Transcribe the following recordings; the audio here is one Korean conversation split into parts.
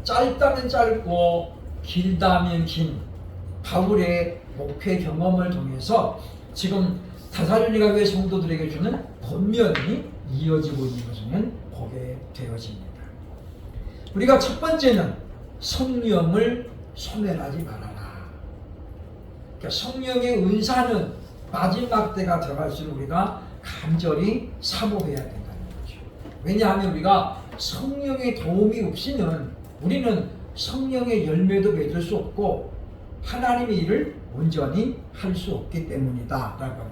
짧다면 짧고 길다면 긴 바울의 목회 경험을 통해서 지금 데살로니가 교회 성도들에게 주는 권면이 이어지고 있는 것을 보게 되어집니다. 우리가 첫 번째는 성령을 소멸하지 말아라. 그러니까 성령의 은사는 마지막 때가 들어갈수록 우리가 간절히 사모해야 된다는 거죠. 왜냐하면 우리가 성령의 도움이 없이는 우리는 성령의 열매도 맺을 수 없고 하나님의 일을 온전히 할 수 없기 때문이다 라고 하는 거예요.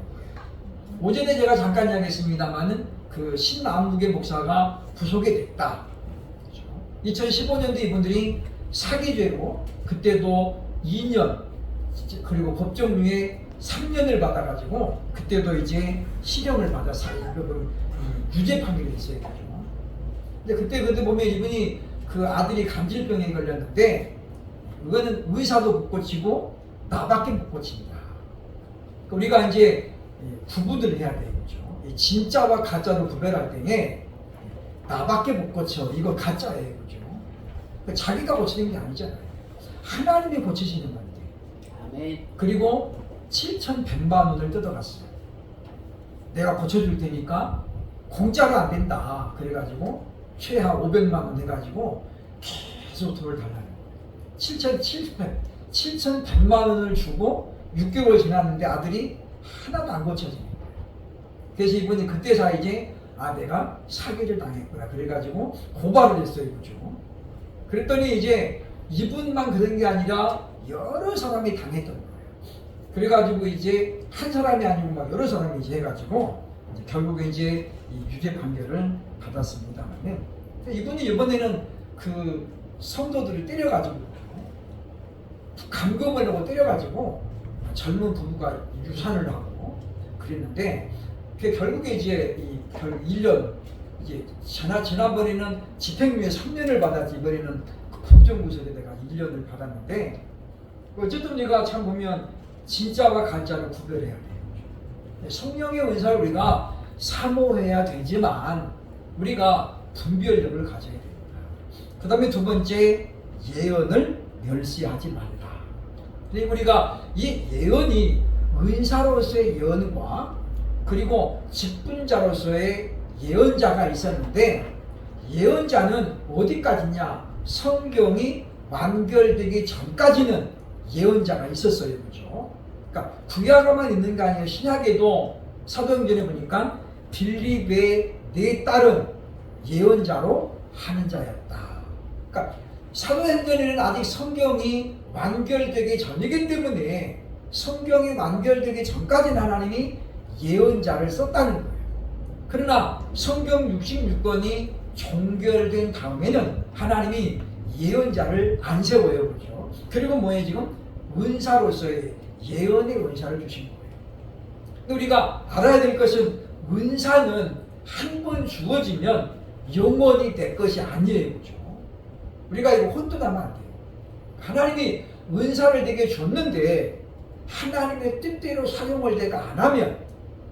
오전에 제가 잠깐 이야기했습니다마는 그 신남국의 목사가 구속이 됐다. 2015년도 이분들이 사기죄로 그때도 2년 그리고 법정유예 3년을 받아가지고 그때도 이제 실형을 받아서 유죄 판결이 있어요. 근데 그때 보면 이분이 그 아들이 간질병에 걸렸는데 그거는 의사도 못 고치고 나밖에 못 고칩니다. 우리가 이제 구분을 해야 되겠죠. 진짜와 가짜로 구별할 때에 나밖에 못 고쳐 이거 가짜예요, 그죠? 자기가 고치는 게 아니잖아요. 하나님이 고치시는 건데. 아멘. 그리고 7,100만 원을 뜯어갔어요. 내가 고쳐줄 테니까 공짜로 안 된다. 그래가지고 최하 500만 원 해가지고 계속 돈을 달라는 거예요. 7,100만 원을 주고 6개월 지났는데 아들이 하나도 안 고쳐지는 거예요. 그래서 이분이 그때서 이제 내가 사기를 당했구나. 그래가지고 고발을 했어요, 그죠? 그랬더니 이제 이분만 그런 게 아니라 여러 사람이 당했던 거예요. 그래가지고 이제 한 사람이 아니고 막 여러 사람이 이제 해가지고 이제 결국에 이제 이 유죄 판결을 받았습니다만 이분이 이번에는 그 성도들을 때려가지고 감금을 하고 때려가지고 젊은 부부가 유산을 하고 그랬는데 그 결국에 이제 이 1년 이제 지난번에는 집행유예 3년을 받았지 이번에는 법정구속에 내가 1년을 받았는데 어쨌든 우리가 참 보면 진짜와 가짜를 구별해야 돼요. 성령의 은사를 우리가 사모해야 되지만 우리가 분별력을 가져야 됩니다. 그 다음에 두 번째 예언을 멸시하지 말라. 그리고 우리가 이 예언이 은사로서의 예언과 그리고 직분자로서의 예언자가 있었는데 예언자는 어디까지냐? 성경이 완결되기 전까지는 예언자가 있었어요. 그죠? 그러니까 구약에만 있는 게 아니라 신약에도 사도행전에 보니까 빌립의 네 딸은 예언자로 하는 자였다. 그러니까 사도행전에는 아직 성경이 완결되기 전이기 때문에 성경이 완결되기 전까지는 하나님이 예언자를 썼다는 거예요. 그러나 성경 66권이 종결된 다음에는 하나님이 예언자를 안 세워요. 그렇죠? 그리고 뭐예요? 지금 은사로서의 예언의 은사를 주신 거예요. 근데 우리가 알아야 될 것은 은사는 한 번 주어지면 영원히 내 것이 아니에요. 그렇죠? 우리가 이거 혼돈하면 안 돼요. 하나님이 은사를 내게 줬는데 하나님의 뜻대로 사용을 내가 안 하면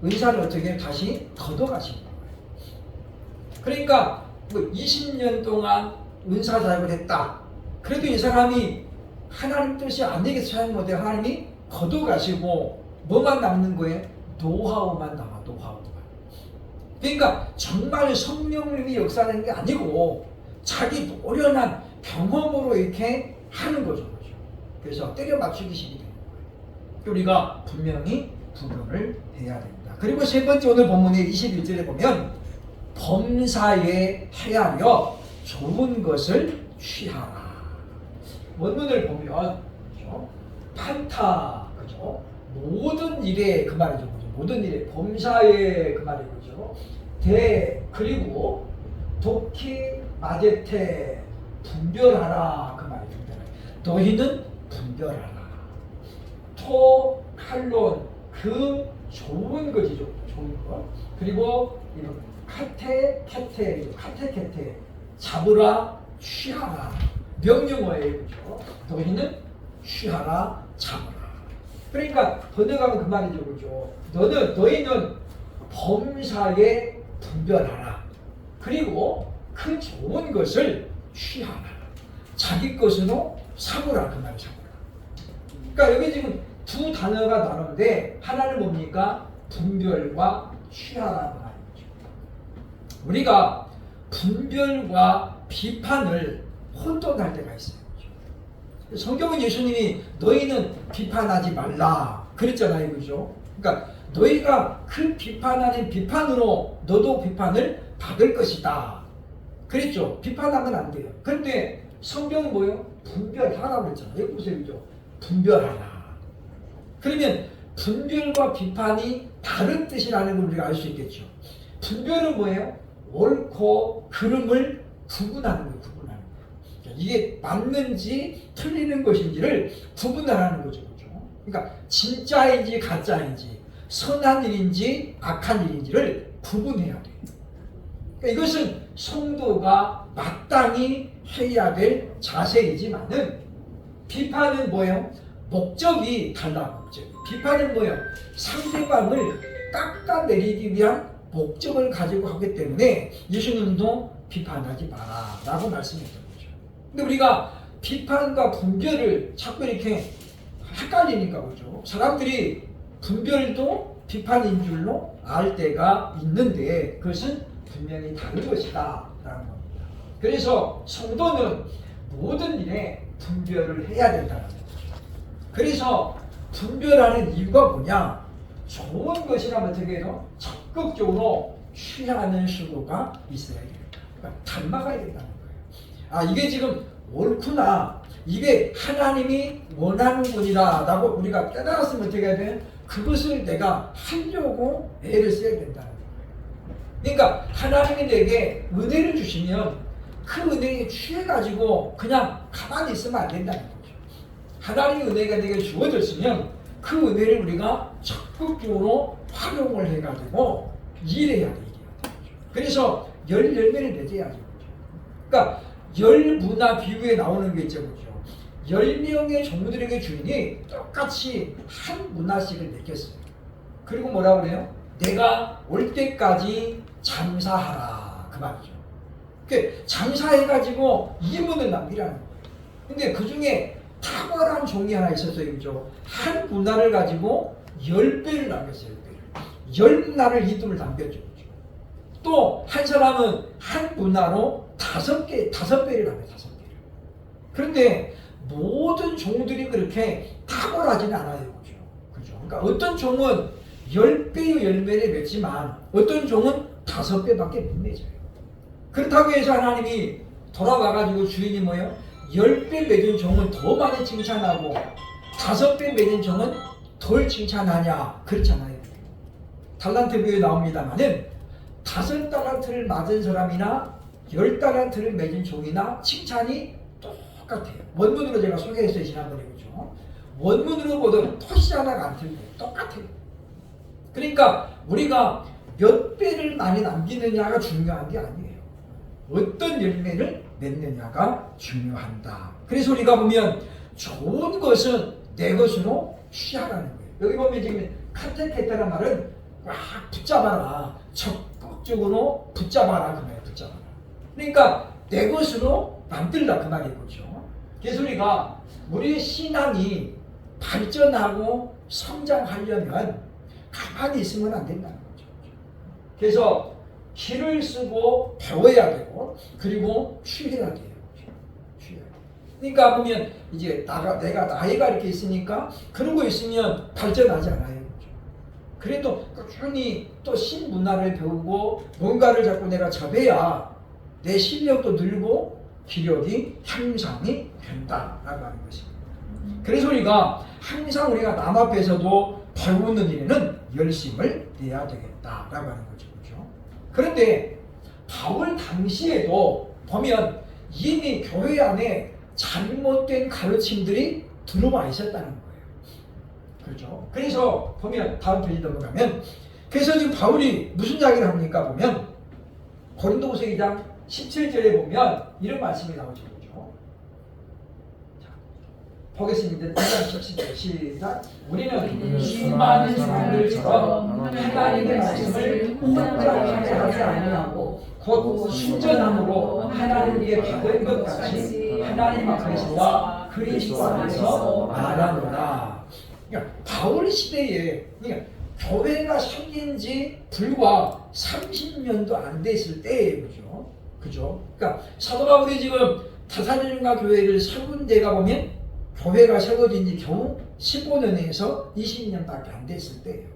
은사를 어떻게 다시 걷어가시는 거예요. 그러니까 20년 동안 은사 사역을 했다. 그래도 이 사람이 하나님 뜻이 안 되게 사용 못해 하나님이 걷어가시고 뭐만 남는 거예요? 노하우만 남아. 노하우만. 그러니까 정말 성령님이 역사하는 게 아니고 자기 노련한 경험으로 이렇게 하는 거죠. 그래서 때려 맞추기식이 되는 거예요. 우리가 분명히 구분을 해야 됩니다. 그리고 세 번째 오늘 본문의 21절에 보면 범사에 헤아려 좋은 것을 취하라. 원문을 보면 그렇죠? 판타 그죠? 모든 일에 그 말이죠. 그죠? 모든 일에 범사에 그 말이죠. 그죠? 대 그리고 독히 마제테 분별하라 그 말이죠. 너희는 분별하라. 토 칼론 그 좋은 것이죠. 좋은 것. 그리고 카테 케테 잡으라 취하라. 명령어예요. 그렇죠? 너희는 취하라 잡으라. 그러니까 번역하면 그 말이죠. 그렇죠? 너희는 범사에 분별하라. 그리고 그 좋은 것을 취하라. 자기 것으로 삼으라 그 말이에요. 삼으라. 그러니까 여기 지금 두 단어가 나오는데 하나는 뭡니까? 분별과 취하라는 말이죠. 우리가 분별과 비판을 혼돈할 때가 있어요. 성경은 예수님이 너희는 비판하지 말라 그랬잖아요. 그죠? 그러니까 너희가 그 비판하는 비판으로 너도 비판을 받을 것이다 그랬죠. 비판하면 안 돼요. 그런데 성경은 뭐예요? 분별하라고 그랬잖아요. 여기 보세요. 그죠? 분별하라. 그러면 분별과 비판이 다른 뜻이라는 걸 우리가 알 수 있겠죠. 분별은 뭐예요? 옳고 그름을 구분하는 거예요. 구분하는 거예요. 이게 맞는지 틀리는 것인지를 구분하라는 거죠. 그렇죠? 그러니까 진짜인지 가짜인지 선한 일인지 악한 일인지를 구분해야 돼요. 그러니까 이것은 성도가 마땅히 해야 될 자세이지만은 비판은 뭐예요? 목적이 달라. 목적이. 비판은 뭐예요? 상대방을 깎아내리기 위한 목적을 가지고 하기 때문에 예수님도 비판하지 마라 라고 말씀했던 거죠. 근데 우리가 비판과 분별을 자꾸 이렇게 헷갈리니까 그죠. 사람들이 분별도 비판인 줄로 알 때가 있는데 그것은 분명히 다른 것이다 라는 겁니다. 그래서 성도는 모든 일에 분별을 해야 된다는 거죠. 그래서 분별하는 이유가 뭐냐? 좋은 것이라면 어떻게 해서 적극적으로 취하는 수도가 있어야 돼요. 그러니까 닮아가야 된다는 거예요. 아, 이게 지금 옳구나. 이게 하나님이 원하는군이다 라고 우리가 깨달았으면 어떻게 해야 돼요? 그것을 내가 하려고 애를 써야 된다는 거예요. 그러니까 하나님이 내게 은혜를 주시면 그 은혜에 취해가지고 그냥 가만히 있으면 안 된다는 거죠. 하나님의 은혜가 내게 주어졌으면 그 은혜를 우리가 적극적으로 활용을 해가지고 일해야 돼. 그래서 열매를 맺어야죠. 그러니까 열 문화 비유에 나오는 게 있죠. 그죠? 10명의 종들에게 주인이 똑같이 한 문화씩을 맡겼어요. 그리고 뭐라고 그래요? 내가 올 때까지 장사하라 그 말이죠. 그러니까 장사해가지고 이문을 남기라는 거예요. 근데 그 중에 탁월한 종이 하나 있었어요. 그죠? 한 문화를 가지고 10배를 남겼어요. 10문화를 이듬을 남겼죠. 또 한 사람은 한 문화로 5배를 남겨요. 5배를. 그런데 모든 종들이 그렇게 탁월하지는 않아요. 그죠? 그러니까 어떤 종은 10배의 열매를 맺지만 어떤 종은 5배밖에 못 맺어요. 그렇다고 해서 하나님이 돌아와가지고 주인이 뭐예요? 10배 맺은 종은 더 많이 칭찬하고 5배 맺은 종은 덜 칭찬하냐? 그렇잖아요. 달란트 비유에 나옵니다만은 5달란트를 맞은 사람이나 10달란트를 맺은 종이나 칭찬이 똑같아요. 원문으로 제가 소개했어요. 지난번에. 그죠? 원문으로 보던 토시 하나가 안 틀려요. 똑같아요. 그러니까 우리가 몇 배를 많이 남기느냐가 중요한 게 아니에요. 어떤 열매를 맺느냐가 중요한다. 그래서 우리가 보면 좋은 것은 내 것으로 취하라는 거예요. 여기 보면 지금 카테케타라는 말은 막 붙잡아라. 적극적으로 붙잡아라. 그 말이에요. 붙잡아라. 그러니까 내 것으로 만들라. 그 말이죠. 그래서 우리가 우리의 신앙이 발전하고 성장하려면 가만히 있으면 안 된다는 거죠. 그래서 길을 쓰고 배워야 되고 그리고 취해야 돼요. 취해야 돼요. 그러니까 보면 이제 내가 나이가 이렇게 있으니까 그러고 있으면 발전하지 않아요. 그래도 꾸준히 또 신문화를 배우고 뭔가를 자꾸 내가 접해야 내 실력도 늘고 기력이 향상이 된다라고 하는 것입니다. 그래서 우리가 항상 우리가 남 앞에서도 배우는 일에는 열심을 내야 되겠다라고 하는 거죠. 그렇죠? 그런데 바울 당시에도 보면 이미 교회 안에 잘못된 가르침들이 들어와 있었다는 거예요. 그렇죠? 그래서 보면 다음 페이지 넘어가면 그래서 지금 바울이 무슨 이야기를 합니까? 보면 고린도후서 2장 17절에 보면 이런 말씀이 나오죠. 그렇죠? 보겠습니다. 일단 쳤습니다. 시작. 우리는 수많은 사람들처럼 하나님의 말씀을 혼자 하지 아니하고 곧 순전함으로 하나님께 받은 것 같이 하나님 앞에서와 그리스도 안에서 말하노라. 그러니까 바울 시대에 그러니까 교회가 생긴 지 불과 30년도 안 됐을 때예요. 그죠? 그러니까 사도 바울이 지금 데살로니가 교회를 세운 데가 보면 교회가 세워진 지 겨우 15년에서 20년밖에 안 됐을 때예요.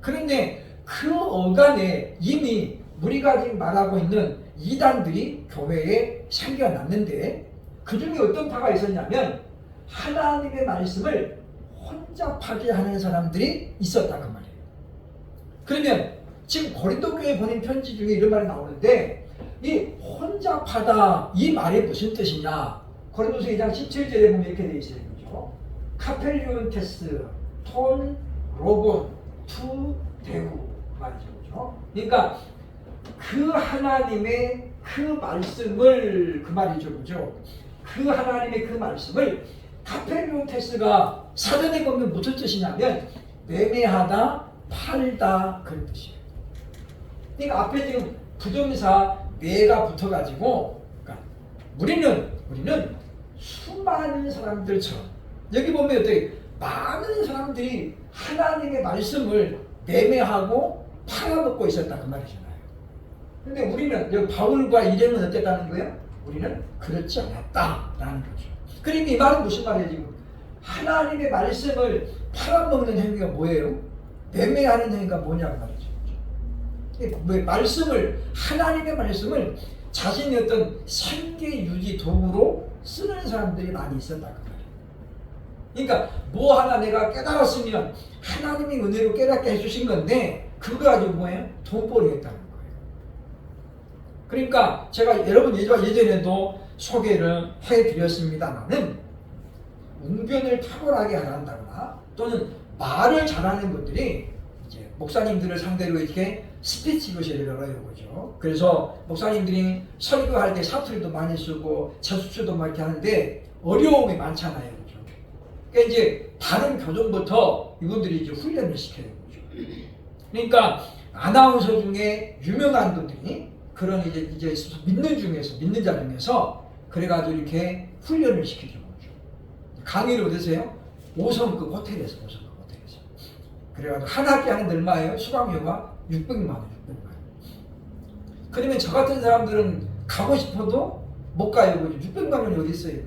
그런데 그 어간에 이미 우리가 지금 말하고 있는 이단들이 교회에 생겨났는데 그 중에 어떤 파가 있었냐면 하나님의 말씀을 혼잡하게 하는 사람들이 있었다 그 말이에요. 그러면 지금 고린도 교회 보낸 편지 중에 이런 말이 나오는데 이 혼잡하다 이 말이 무슨 뜻이냐? 고린도서 2장 17절에 보면 이렇게 되어 있어요. 그죠? 카펠리온테스, 톤, 로곤, 투, 대구 말이죠. 그죠? 그러니까 그 하나님의 그 말씀을 그 말이죠. 그죠? 그 하나님의 그 말씀을 카펠리온테스가 사전에 보면 무슨 뜻이냐면 매매하다, 팔다 그런 뜻이에요. 그러니까 앞에 지금 부정사 매가 붙어가지고 그러니까 우리는 수많은 사람들처럼 여기 보면 어떻게 많은 사람들이 하나님의 말씀을 매매하고 팔아먹고 있었다 그 말이잖아요. 근데 우리는 여기 바울과 이름은 어땠다는 거예요? 우리는 그렇지 않았다라는 거죠. 그러니까 이 말은 무슨 말이에요? 지금 하나님의 말씀을 팔아먹는 행위가 뭐예요? 매매하는 행위가 뭐냐고 말이죠. 말씀을 하나님의 말씀을 자신의 어떤 생계 유지 도구로 쓰는 사람들이 많이 있었다 그 말이에요. 그러니까 뭐 하나 내가 깨달았으면 하나님이 은혜로 깨닫게 해주신 건데 그거 가지고 뭐예요? 돈벌이 했다는 거예요. 그러니까 제가 여러분 예전에도 소개를 해드렸습니다만은 웅변을 탁월하게 한다거나 또는 말을 잘하는 분들이 이제 목사님들을 상대로 이렇게 스피치 교실을 열어요. 그죠? 그래서 목사님들이 설교할 때 사투리도 많이 쓰고 재수치도 많이 하는데 어려움이 많잖아요. 그죠? 그러니까 이제 다른 교정부터 이분들이 이제 훈련을 시켜요. 그죠? 그러니까 아나운서 중에 유명한 분들이 그런 이제 믿는 자 중에서 그래가지고 이렇게 훈련을 시키죠. 강의를 어디서요? 5성급 호텔에서. 그래가지고 한 학기 하는데 얼마예요? 수강료가 600만 원. 그러면 저 같은 사람들은 가고 싶어도 못 가요. 600만 원이 어디 있어요?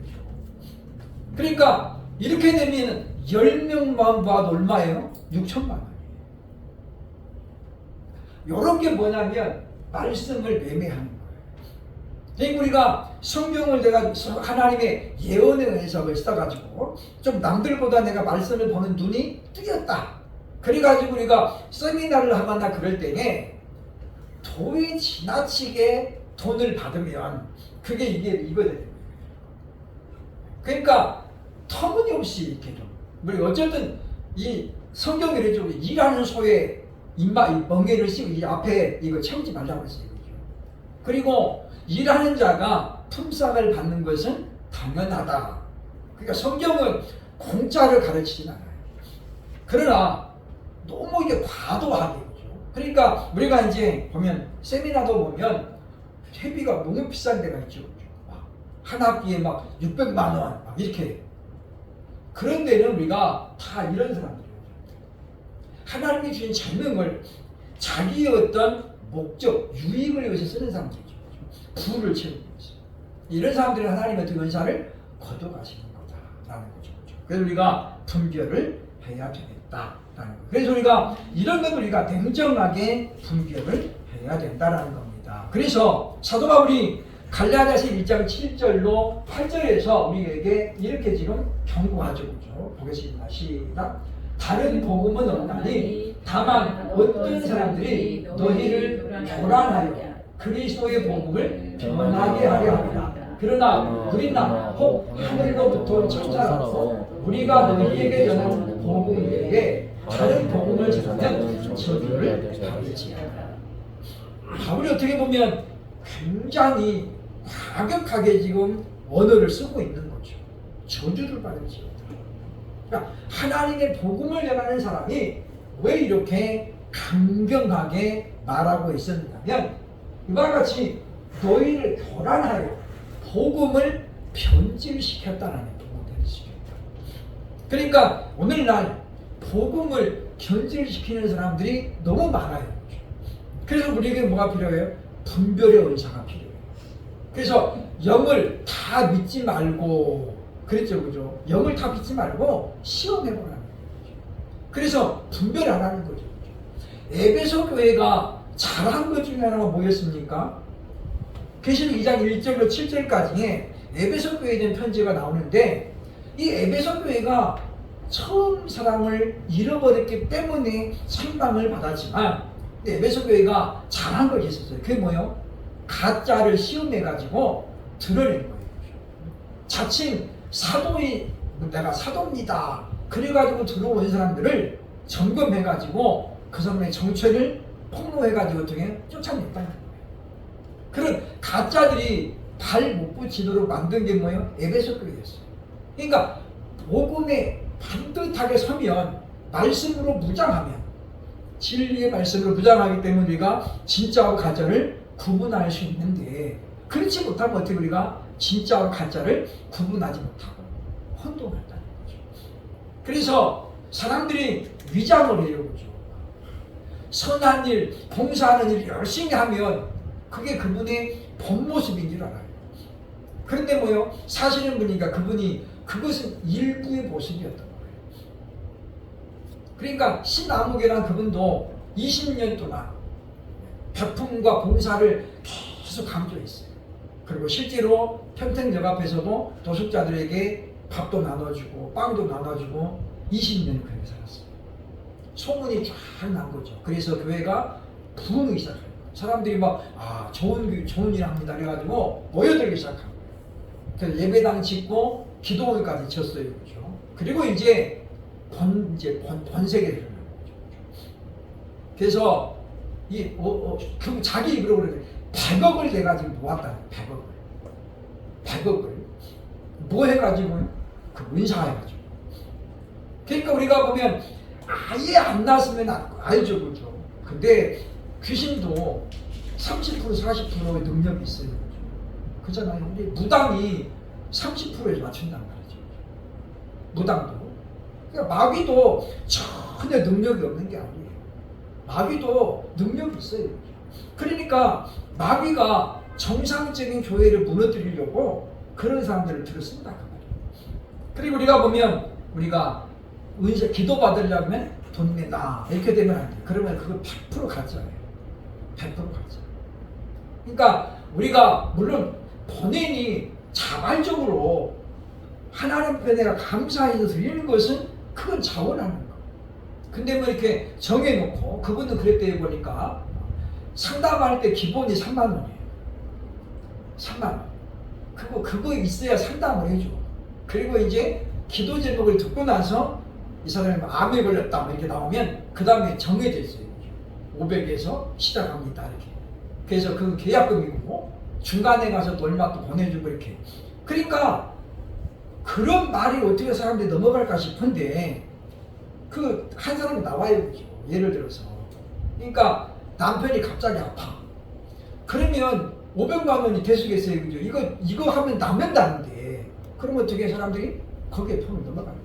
그러니까 이렇게 되면 10명만 봐도 얼마예요? 6천만 원이에요. 이런 게 뭐냐면 말씀을 매매하는 거예요. 그러니까 우리가 성경을 내가 하나님의 예언의 해석을 써가지고 좀 남들보다 내가 말씀을 보는 눈이 뜨였다. 그래가지고 우리가 세미나를 하거나 그럴 때에 도에 지나치게 돈을 받으면 그게 이거 되는 거예요. 그러니까 터무니없이 이렇게 좀 우리 어쨌든 이 성경을 좀 일하는 소에 멍에를 씌우고 이 앞에 이거 채우지 말라고 했어요. 그리고 일하는 자가 품삯을 받는 것은 당연하다. 그러니까 성경은 공짜를 가르치진 않아요. 그러나 너무 이게 과도하게 그죠. 그러니까 우리가 이제 보면 세미나도 보면 회비가 너무 비싼 데가 있죠. 한 학기에 막 600만 원 막 이렇게. 그런 데는 우리가 다 이런 사람들이에요. 하나님이 주신 재능을 자기의 어떤 목적, 유익을 위해서 쓰는 사람들이죠. 부를 채우기 위해서. 이런 사람들은 하나님의 은사를 거둬가시는 거다라는 거죠. 그래서 우리가 분별을 해야 되겠다라는 거예요. 그래서 우리가 이런 것 우리가 냉정하게 분별을 해야 된다라는 겁니다. 그래서 사도 바울이 갈라디아서 1장 7절로 8절에서 우리에게 이렇게 지금 경고하죠. 그렇죠? 보겠습니다. 시작. 다른 복음은 없나니 다만 어떤 사람들이 너희를 교란하여 그리스도의 복음을 변하게 하려 합니다. 그러나 우리나 혹 하늘로부터 천사라서 우리가 너희에게 전하는 복음 외에 다른 복음을 전하면 저주를 받을지어다. 바울이 어떻게 보면 굉장히 과격하게 지금 언어를 쓰고 있는 거죠. 저주를 받을지어다. 그러니까 하나님의 복음을 전하는 사람이 왜 이렇게 강경하게 말하고 있었냐면 이와 같이 너희를 교란하여 복음을 변질시켰다는 부분을 시켰다. 그러니까 오늘날 복음을 변질시키는 사람들이 너무 많아요. 그래서 우리에게 뭐가 필요해요? 분별의 은사가 필요해요. 그래서 영을 다 믿지 말고 그랬죠, 그죠? 영을 다 믿지 말고 시험해보라는 거죠. 그래서 분별 안 하는 거죠. 에베소 교회가 잘한 것 중에 하나가 뭐였습니까? 계시록 2장 1절로 7절까지에 에베소 교회에 대한 편지가 나오는데 이 에베소 교회가 처음 사랑을 잃어버렸기 때문에 책망을 받았지만 에베소 교회가 잘한 것이 있었어요. 그게 뭐예요? 가짜를 시험해가지고 드러낸 거예요. 자칭 사도의 내가 사도입니다. 그래가지고 들어온 사람들을 점검해가지고 그 사람의 정체를 폭로해가지고 어떻게 쫓아냈다는 거예요. 그런 가짜들이 발 못 붙이도록 만든 게 뭐예요? 에베소 교회였어요. 그러니까 복음에 반듯하게 서면 말씀으로 무장하면 진리의 말씀으로 무장하기 때문에 우리가 진짜와 가짜를 구분할 수 있는데 그렇지 못하면 어떻게 우리가 진짜와 가짜를 구분하지 못하고 혼돈한다는 거죠. 그래서 사람들이 위장을 해요. 그죠? 선한 일, 봉사하는 일 열심히 하면 그게 그분의 본 모습인 줄 알아요. 그런데 뭐요? 사실은 보니까 그분이 그것은 일부의 모습이었던 거예요. 그러니까 신아무개란 그분도 20년 동안 베품과 봉사를 계속 강조했어요. 그리고 실제로 평택역 앞에서도 도숙자들에게 밥도 나눠주고 빵도 나눠주고 20년 그렇게 살았어요. 소문이 쫙 난 거죠. 그래서 교회가 부흥이 시작해요. 사람들이 막 좋은 일 합니다. 그래가지고 모여들기 시작한 거예요. 그래서 예배당 짓고 기도원까지 쳤어요. 그렇죠? 그리고 이제 번세계를 하는 거죠. 그래서 그 자기 입으로 그러는데 100억을 내가지고 모았다는 100억을 뭐 해가지고 그 문사해가지고. 그러니까 우리가 보면 아예 안 나왔으면 알죠, 그렇죠? 근데 귀신도 30% 40%의 능력이 있어요. 그렇잖아요. 근데 무당이 30%에 맞춘단 말이죠. 무당도. 그러니까 마귀도 전혀 능력이 없는 게 아니에요. 마귀도 능력이 있어요. 그러니까 마귀가 정상적인 교회를 무너뜨리려고 그런 사람들을 들었습니다. 그 말이에요. 그리고 우리가 보면 우리가 은사 기도 받으려면 돈 내놔 이렇게 되면 안 돼요. 그러면 그거 100% 가짜예요. 100% 가짜. 그러니까 우리가 물론 본인이 자발적으로 하나님 앞에 내가 감사해서 드리는 것은 그건 자원하는 거. 근데 뭐 이렇게 정해놓고 그분은 그랬대요 보니까 상담할 때 기본이 3만 원이에요. 3만 원. 그거 있어야 상담을 해줘. 그리고 이제 기도 제목을 듣고 나서 이 사람이 암에 걸렸다 이렇게 나오면 그 다음에 정해져 있어요. 500에서 시작합니다 이렇게. 그래서 그 계약금이고 중간에 가서 얼마 또 보내주고 이렇게. 그러니까 그런 말이 어떻게 사람들이 넘어갈까 싶은데 그 한 사람이 나와요. 그죠? 예를 들어서 그러니까 남편이 갑자기 아파. 그러면 500만 원이 대수겠어요. 그죠? 이거 하면 남는다는데 그러면 어떻게 사람들이 거기에 폰을 넘어가는 거예요.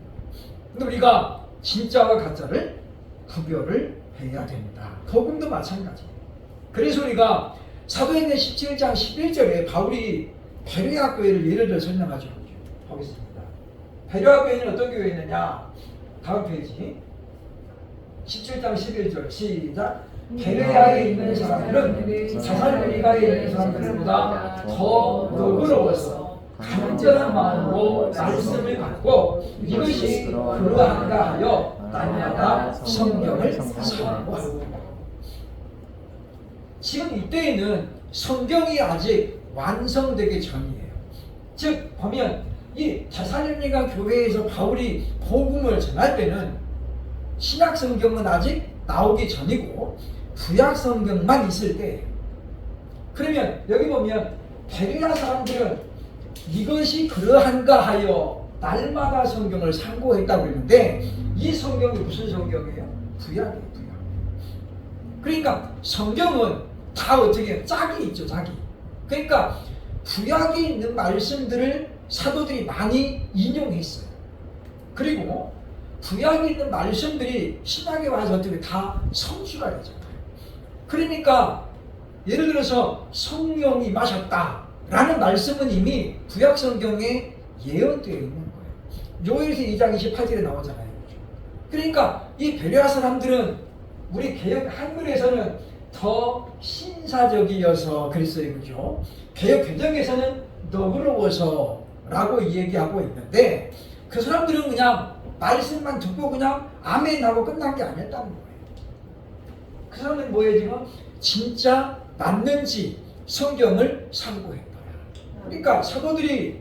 근데 우리가 진짜와 가짜를 구별을 해야 됩니다. 복음도 마찬가지예요. 그래서 우리가 사도행전 17장 11절에 바울이 베레아 교회를 예를 들어 설명하죠. 보겠습니다. 베레아 교회는 어떤 교회였느냐? 다음 페이지 17장 11절 시작. 베레아에 있는 사람들은 데살로니가에 있는 사람들보다 더 너그러워서 간절한 마음으로 말씀을 갖고 이것이 그러한가 하여 날마다 성경을 사모하고. 지금 이때에는 성경이 아직 완성되기 전이에요. 즉 보면 이 데살로니가 교회에서 바울이 복음을 전할 때는 신약 성경은 아직 나오기 전이고 구약 성경만 있을 때예요. 그러면 여기 보면 베레아 사람들은 이것이 그러한가 하여 날마다 성경을 상고했다고 했는데 이 성경이 무슨 성경이에요? 구약이에요, 구약. 그러니까 성경은 다 어떻게 해요? 짝이 있죠, 짝이. 그러니까 구약에 있는 말씀들을 사도들이 많이 인용했어요. 그리고 구약에 있는 말씀들이 신약에 와서 어떻게 다 성취가 되잖아요. 그러니까 예를 들어서 성령이 임하셨다라는 말씀은 이미 구약 성경에 예언되어 있는 거예요. 요엘서 2장 28절에 나오잖아요. 그러니까 이 베레아 사람들은 우리 개역 한글에서는 더 신사적이어서 그랬어요, 그죠? 개역 개정에서는 너그러워서라고 얘기하고 있는데 그 사람들은 그냥 말씀만 듣고 그냥 아멘 하고 끝난 게 아니었다는 거예요. 그 사람들은 뭐예요, 지금? 진짜 맞는지 성경을 상고했다. 그러니까 사도들이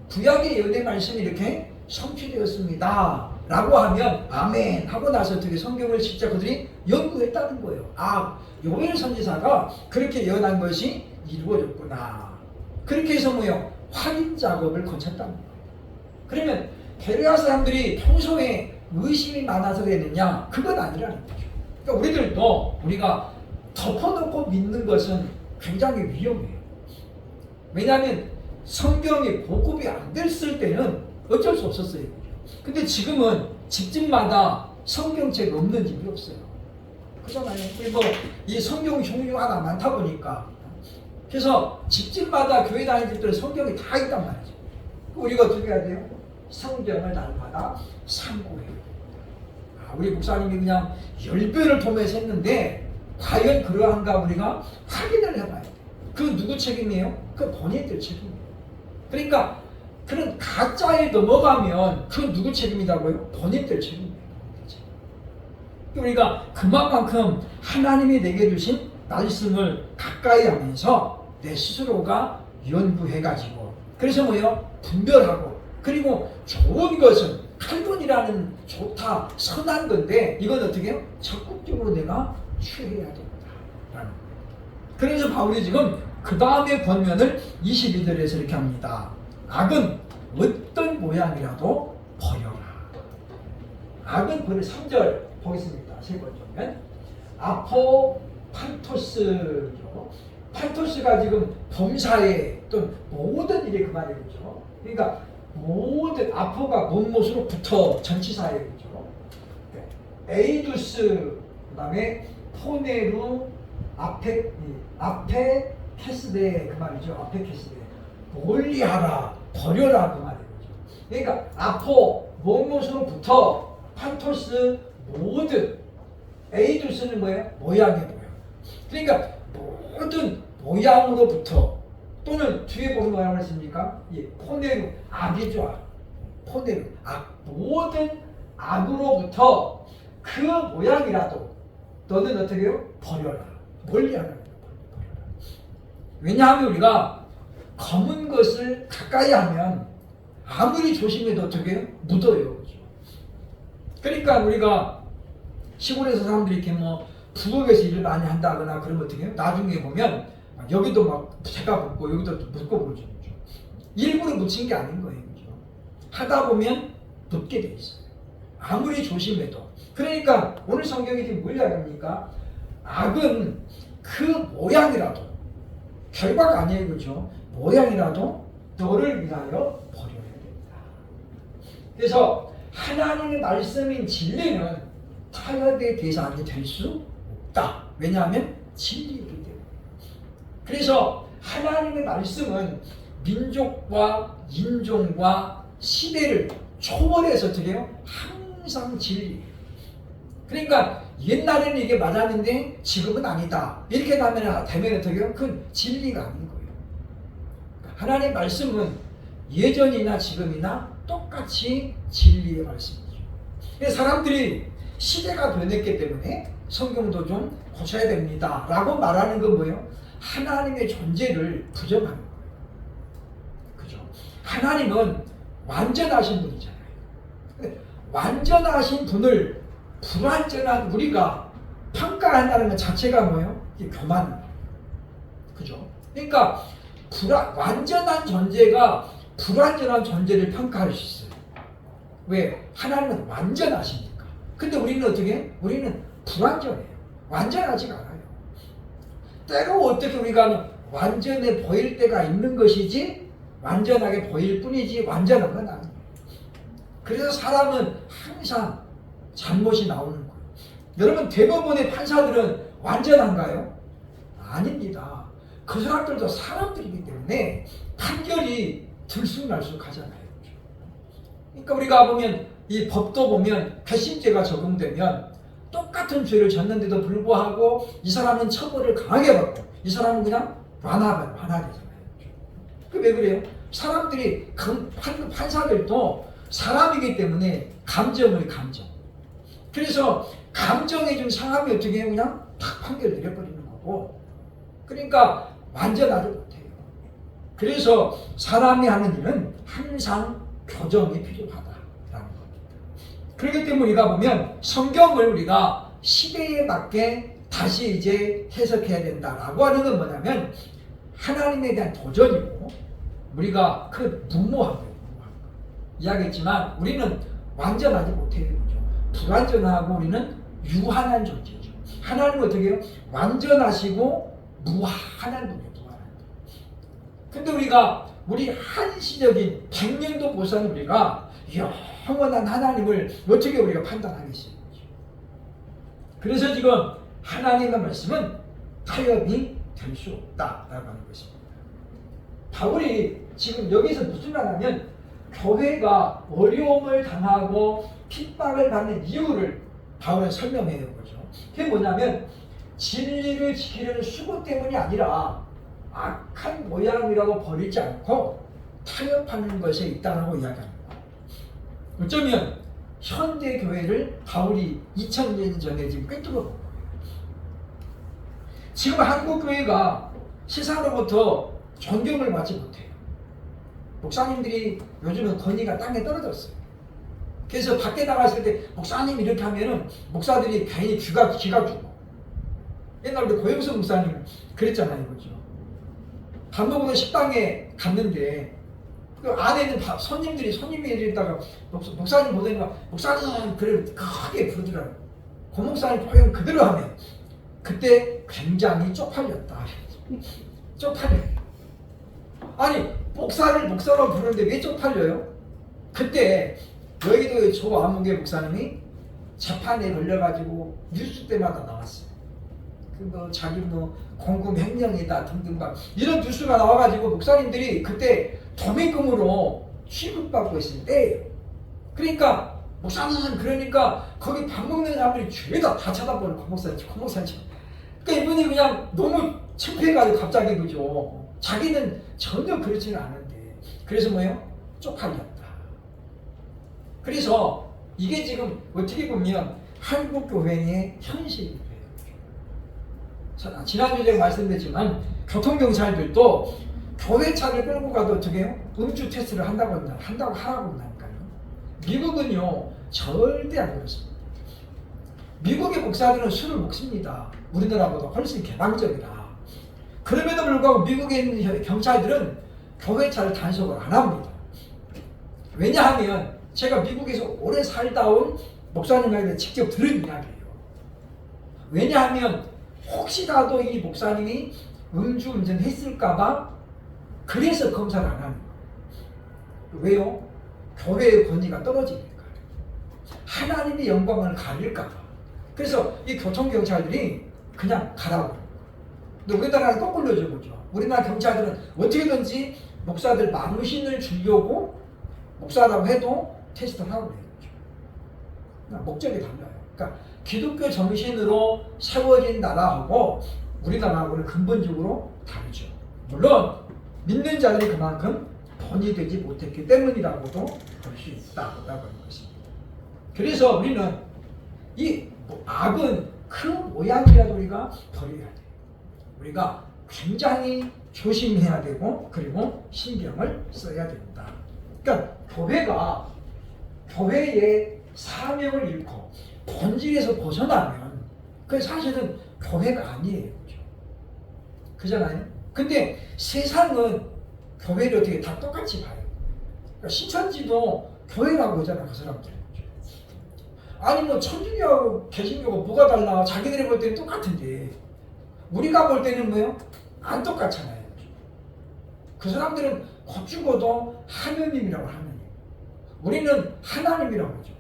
구약의 예언의 말씀이 이렇게 성취되었습니다 라고 하면 아멘 하고 나서 어떻게 성경을 진짜 그들이 연구했다는 거예요. 아, 요엘 선지자가 그렇게 예언한 것이 이루어졌구나. 그렇게 해서 뭐요? 확인 작업을 거쳤다는 거예요. 그러면 베레아 사람들이 평소에 의심이 많아서 그랬느냐? 그건 아니라는 거죠. 그러니까 우리들도 우리가 덮어놓고 믿는 것은 굉장히 위험해요. 왜냐하면 성경이 보급이 안 됐을 때는 어쩔 수 없었어요. 근데 지금은 집집마다 성경책 없는 집이 없어요. 그렇잖아요. 그리고 이 성경 종류가 많다 보니까 그래서 집집마다 교회 다니는 집들은 성경이 다 있단 말이죠. 우리가 어떻게 해야 돼요? 성경을 날마다 상고해요. 우리 목사님이 그냥 10배를 통해서 했는데 과연 그러한가 우리가 확인을 해봐야 돼요. 그 누구 책임이에요? 그 본인들 책임이에요. 그러니까 그런 가짜에 넘어가면 그 누구 책임이라고요? 본인들 책임이에요. 우리가 그만큼 하나님이 내게 주신 말씀을 가까이 하면서 내 스스로가 연구해가지고 그래서 뭐요? 분별하고 그리고 좋은 것은 칼군이라는 좋다 선한 건데 이건 어떻게 해요? 적극적으로 내가 취해야 된다. 그래서 바울이 지금 그 다음에 권면을 22절에서 이렇게 합니다. 악은 어떤 모양이라도 버려라. 악은 버려. 3절 보겠습니다. 세 번째면 아포판토스죠. 판토스가 지금 범사에 또 모든 일이 그 말이죠. 그러니까 모든 아포가 못못으로부터 전치사예요, 그죠? 에이두스 그다음에 포네루 앞에 캐스데 그 말이죠. 앞에 캐스데 멀리하라 버려라 그 말이죠. 그러니까 아포 못못으로부터 판토스 모든 에이두스는 뭐예요? 모양이 뭐예요? 그러니까 모든 모양으로부터 또는 뒤에 보면 뭐라고 했습니까? 포네루 악이죠. 포네루 악 모든 악으로부터 그 모양이라도 너는 어떻게 해요? 버려라. 멀리하라. 버려라. 왜냐하면 우리가 검은 것을 가까이 하면 아무리 조심해도 어떻게 해요? 묻어요. 그렇죠? 그러니까 우리가 시골에서 사람들이 이렇게 뭐 부엌에서 일을 많이 한다거나 그러면 어떻게 해요? 나중에 보면 여기도 막 새가 붙고 여기도 묻고 그러죠. 일부러 묻힌 게 아닌 거예요. 그렇죠? 하다 보면 묻게 돼 있어요. 아무리 조심해도. 그러니까 오늘 성경이 지금 뭘 이야기합니까? 악은 그 모양이라도 결과가 아니에요. 그렇죠? 모양이라도 너를 위하여 버려야 된다. 그래서 하나님의 말씀인 진리는 타협의 대상이 될 수 없다. 왜냐하면 진리이기 때문에. 그래서 하나님의 말씀은 민족과 인종과 시대를 초월해서 어떻게 해요? 항상 진리예요. 그러니까 옛날에는 이게 맞았는데 지금은 아니다. 이렇게 되면 어떻게 해요? 그건 진리가 아닌 거예요. 하나님의 말씀은 예전이나 지금이나 똑같이 진리의 말씀이죠. 사람들이 시대가 변했기 때문에 성경도 좀 고쳐야 됩니다. 라고 말하는 건 뭐예요? 하나님의 존재를 부정하는 거예요. 그죠? 하나님은 완전하신 분이잖아요. 완전하신 분을 불완전한 우리가 평가한다는 것 자체가 뭐예요? 이게 교만입니다. 그죠? 그러니까 완전한 존재가 불완전한 존재를 평가할 수 있어요. 왜? 하나님은 완전하시니까. 근데 우리는 어떻게? 우리는 불완전해요. 완전하지가 않아요. 때로 어떻게 우리가 완전해 보일 때가 있는 것이지 완전하게 보일 뿐이지 완전한 건 아니에요. 그래서 사람은 항상 잘못이 나오는 거예요. 여러분, 대부분의 판사들은 완전한가요? 아닙니다. 그 사람들도 사람들이기 때문에 판결이 들쑥날쑥하잖아요. 그러니까 우리가 보면 이 법도 보면 배신죄가 적용되면 똑같은 죄를 졌는데도 불구하고 이 사람은 처벌을 강하게 받고 이 사람은 그냥 완화되잖아요. 왜 그래요? 사람들이 판사들도 사람이기 때문에 감정. 그래서 감정에 좀 상하면 어떻게 해요? 그냥 탁 판결 내려버리는 거고. 그러니까 완전하지 못해요. 그래서 사람이 하는 일은 항상 교정이 필요하다라는 겁니다. 그렇기 때문에 우리가 보면 성경을 우리가 시대에 맞게 다시 이제 해석해야 된다라고 하는 건 뭐냐면 하나님에 대한 도전이고 우리가 그 무모하고 이야기했지만 우리는 완전하지 못해요. 불완전하고 우리는 유한한 존재죠. 하나님은 어떻게 해요? 완전하시고 무한한 분이에요. 근데 우리 한시적인 백년도 보상 우리가 영원한 하나님을 어떻게 우리가 판단하겠어요? 그래서 지금 하나님의 말씀은 타협이 될 수 없다라고 하는 것입니다. 바울이 지금 여기서 무슨 말하면 교회가 어려움을 당하고 핍박을 받는 이유를 바울은 설명해요. 거죠. 그게 뭐냐면 진리를 지키려는 수고 때문이 아니라 악한 모양이라고 버리지 않고 타협하는 것에 있다라고 이야기합니다. 어쩌면 현대 교회를 바울이 2000년 전에 지금 꿰뚫어 본 거예요. 지금 한국 교회가 세상으로부터 존경을 받지 못해요. 목사님들이 요즘은 권위가 땅에 떨어졌어요. 그래서 밖에 나갔을 때 목사님 이렇게 하면은 목사들이 괜히 귀가 주고. 옛날 우리 고영수 목사님 그랬잖아요, 그죠? 밥 먹으러 식당에 갔는데 그 안에는 손님이 이랬다가 목사님 보더니까 목사님 그래 크게 부르더라고요. 고 목사님 포용 그대로 하면 그때 굉장히 쪽팔렸다. 쪽팔려. 아니 목사로 부르는데 왜 쪽팔려요? 그때 여의도의 조아무개 목사님이 재판에 걸려가지고 뉴스 때마다 나왔어요. 자기 공금 횡령이다 등등 막 이런 뉴스가 나와가지고 목사님들이 그때 도매금으로 취급받고 있을 때예요. 그러니까 목사님 그러니까 거기 밥 먹는 사람들이 죄다 다 쳐다보는 고목사님. 그러니까 이분이 그냥 너무 창피해가지고 갑자기 그죠. 자기는 전혀 그렇지는 않은데 그래서 뭐예요? 쪽팔렸다. 그래서 이게 지금 어떻게 보면 한국 교회의 현실이에요. 지난주에 제가 말씀드렸지만 교통경찰들도 교회 차를 끌고 가도 어떻게 해요? 음주 테스트를 한다고 하라고 한다니까요. 미국은요 절대 안 그렇습니다. 미국의 목사들은 술을 먹습니다. 우리나라보다 훨씬 개방적이라. 그럼에도 불구하고 미국에 있는 경찰들은 교회 차를 단속을 안 합니다. 왜냐하면 제가 미국에서 오래 살다 온 목사님에게 직접 들은 이야기예요. 왜냐하면 혹시라도 이 목사님이 음주운전 했을까봐 그래서 검사를 안 하는 거예요. 왜요? 교회의 권위가 떨어지니까. 하나님의 영광을 가릴까봐. 그래서 이 교통경찰들이 그냥 가라고. 근데 우리나라는 거꾸로죠, 그죠? 우리나라 경찰들은 어떻게든지 목사들 망신을 주려고 목사라고 해도 테스트를 하고 그래요. 목적이 달라요. 그러니까 기독교 정신으로 세워진 나라하고 우리나라하고는 근본적으로 다르죠. 물론 믿는 자들이 그만큼 돈이 되지 못했기 때문이라고도 볼 수 있다고 하는 것입니다. 그래서 우리는 이 악은 그 모양이라도 우리가 버려야 돼요. 우리가 굉장히 조심해야 되고 그리고 신경을 써야 된다. 그러니까 교회의 사명을 잃고 본질에서 벗어나면 그게 사실은 교회가 아니에요. 그잖아요. 근데 세상은 교회를 어떻게 다 똑같이 봐요. 그러니까 신천지도 교회라고 하잖아, 그 사람들. 아니 뭐 천주교하고 개신교가 뭐가 달라? 자기들이 볼 때는 똑같은데 우리가 볼 때는 뭐요? 안 똑같잖아요. 그 사람들은 곧 죽어도 하느님이라고 하느님. 우리는 하나님이라고 하죠.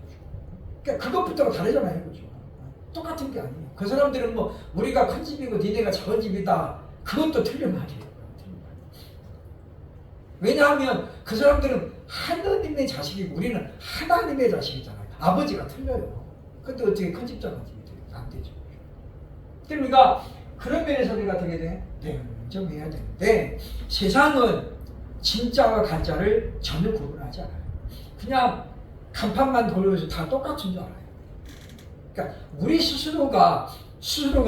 그러니까 그것부터가 다르잖아요, 그죠? 똑같은 게 아니에요. 그 사람들은 뭐 우리가 큰 집이고 니네가 작은 집이다. 그것도 틀린 말이에요. 왜냐하면 그 사람들은 하느님의 자식이고 우리는 하나님의 자식이잖아요. 아버지가 틀려요. 근데 어떻게 큰 집 작은 집이 돼요? 안 되죠. 그럼 우리가 그런 면에서 우리가 되게 돼? 냉정해야 되는데 세상은 진짜와 가짜를 전혀 구분하지 않아요. 그냥 간판만 돌려서 다 똑같은 줄 알아요. 그러니까 우리 스스로가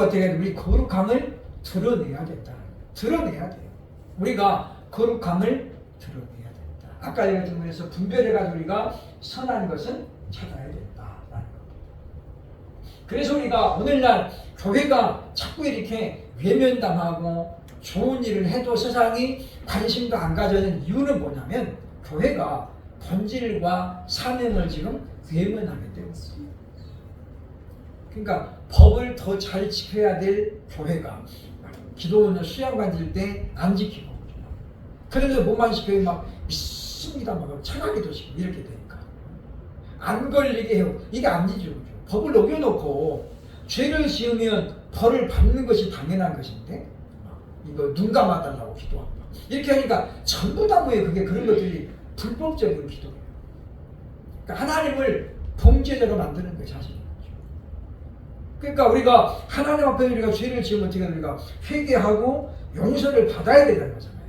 되게 우리 거룩함을 드러내야 된다. 드러내야 돼요. 우리가 거룩함을 드러내야 된다. 아까 얘기했던 거에서 분별해가지고 우리가 선한 것은 찾아야 된다라는 겁니다. 그래서 우리가 오늘날 교회가 자꾸 이렇게 외면당하고 좋은 일을 해도 세상이 관심도 안 가져는 이유는 뭐냐면 교회가 본질과 사명을 지금 외면하기 때문입니다. 그러니까 법을 더 잘 지켜야 될 교회가 기도원을 수양 가질 때 안 지키고 그래서 뭐만 시켜요? 막 믿습니다 막 착하게도 시키고 이렇게 되니까 안 걸리게 해요. 이게 아니죠. 법을 어겨놓고 죄를 지으면 벌을 받는 것이 당연한 것인데 이거 눈 감아달라고 기도하고 이렇게 하니까 전부 다 뭐예요? 그게 그런 것들이 불법적인 기도예요. 그러니까 하나님을 범죄자로 만드는 것이 사실이죠. 그러니까 우리가 하나님 앞에 우리가 죄를 지으면 어떻게 우리가 회개하고 용서를 받아야 되는 거잖아요.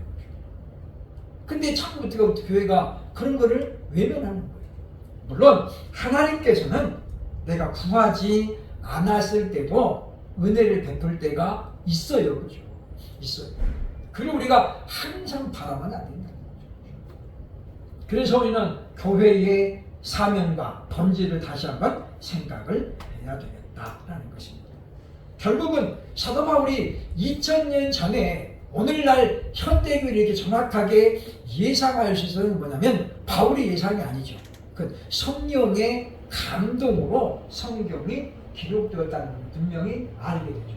근데 자꾸 어떻게 교회가 그런 거를 외면하는 거예요. 물론 하나님께서는 내가 구하지 않았을 때도 은혜를 베풀 때가 있어요. 그죠? 있어요. 그리고 우리가 항상 바라면 안 된다는 거죠. 그래서 우리는 교회의 사명과 본질을 다시 한번 생각을 해야 되겠다라는 것입니다. 결국은 사도 바울이 2000년 전에 오늘날 현대교를 이렇게 정확하게 예상할 수 있는 뭐냐면 바울의 예상이 아니죠. 그 성령의 감동으로 성경이 기록되었다는 걸 분명히 알게 되죠.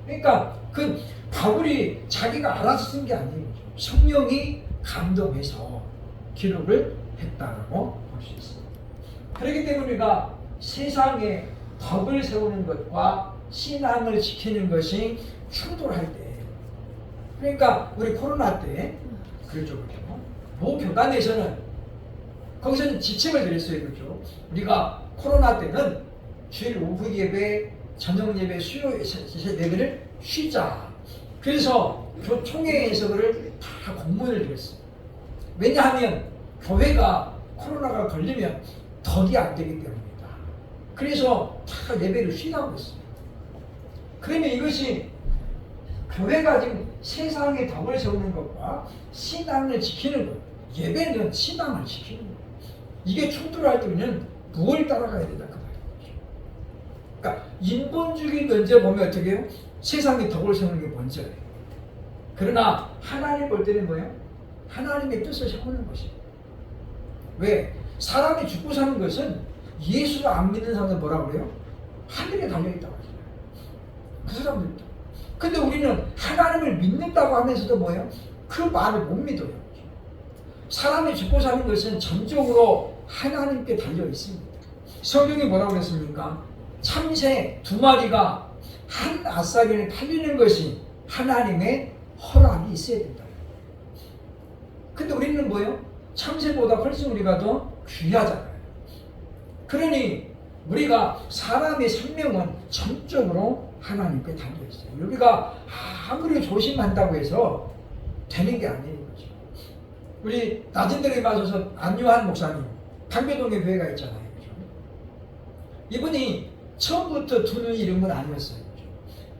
그러니까 그 바울이 자기가 알아서 쓴 게 아니에요. 성령이 감동해서 기록을 했다라고 볼 수 있습니다. 그렇기 때문에 우리가 세상에 덕을 세우는 것과 신앙을 지키는 것이 충돌할 때 그러니까 우리 코로나 때 그렇죠. 모 교단에서는 거기서는 지침을 드렸어요. 그렇죠. 우리가 코로나 때는 주일 오후 예배, 저녁 예배, 수요 예배를 쉬자. 그래서 교총회에서 그를 다 공문을 드렸어요. 왜냐하면 교회가 코로나가 걸리면 덕이 안 되기 때문이다. 그래서 다 예배를 쉬라고 했어요. 그러면 이것이 교회가 지금 세상의 덕을 세우는 것과 신앙을 지키는 것, 예배는 신앙을 지키는 것. 이게 충돌할 때는 무엇을 따라가야 된다 그 말이죠. 그러니까 인본주의 면제 보면 어떻게 해요? 세상의 덕을 세우는 게 먼저예요. 그러나 하나님 볼 때는 뭐예요? 하나님의 뜻을 세우는 것이에요. 왜? 사람이 죽고 사는 것은 예수를 안 믿는 사람들 뭐라고 그래요? 하늘에 달려있다고 하잖아요. 그 사람들도. 근데 우리는 하나님을 믿는다고 하면서도 뭐예요? 그 말을 못 믿어요. 사람이 죽고 사는 것은 전적으로 하나님께 달려 있습니다. 성경이 뭐라고 했습니까? 참새 2마리가 한 아싸리를 팔리는 것이 하나님의 허락이 있어야 된다. 근데 우리는 뭐예요? 참새보다 훨씬 우리가 더 귀하잖아요. 그러니 우리가 사람의 생명은 전적으로 하나님께 달려있어요. 우리가 아무리 조심한다고 해서 되는 게 아니에요. 우리 낮은 데에 맞아서 안유한 목사님, 강배동에 교회가 있잖아요. 그렇죠? 이분이 처음부터 두 눈이 이런 건 아니었어요. 그렇죠?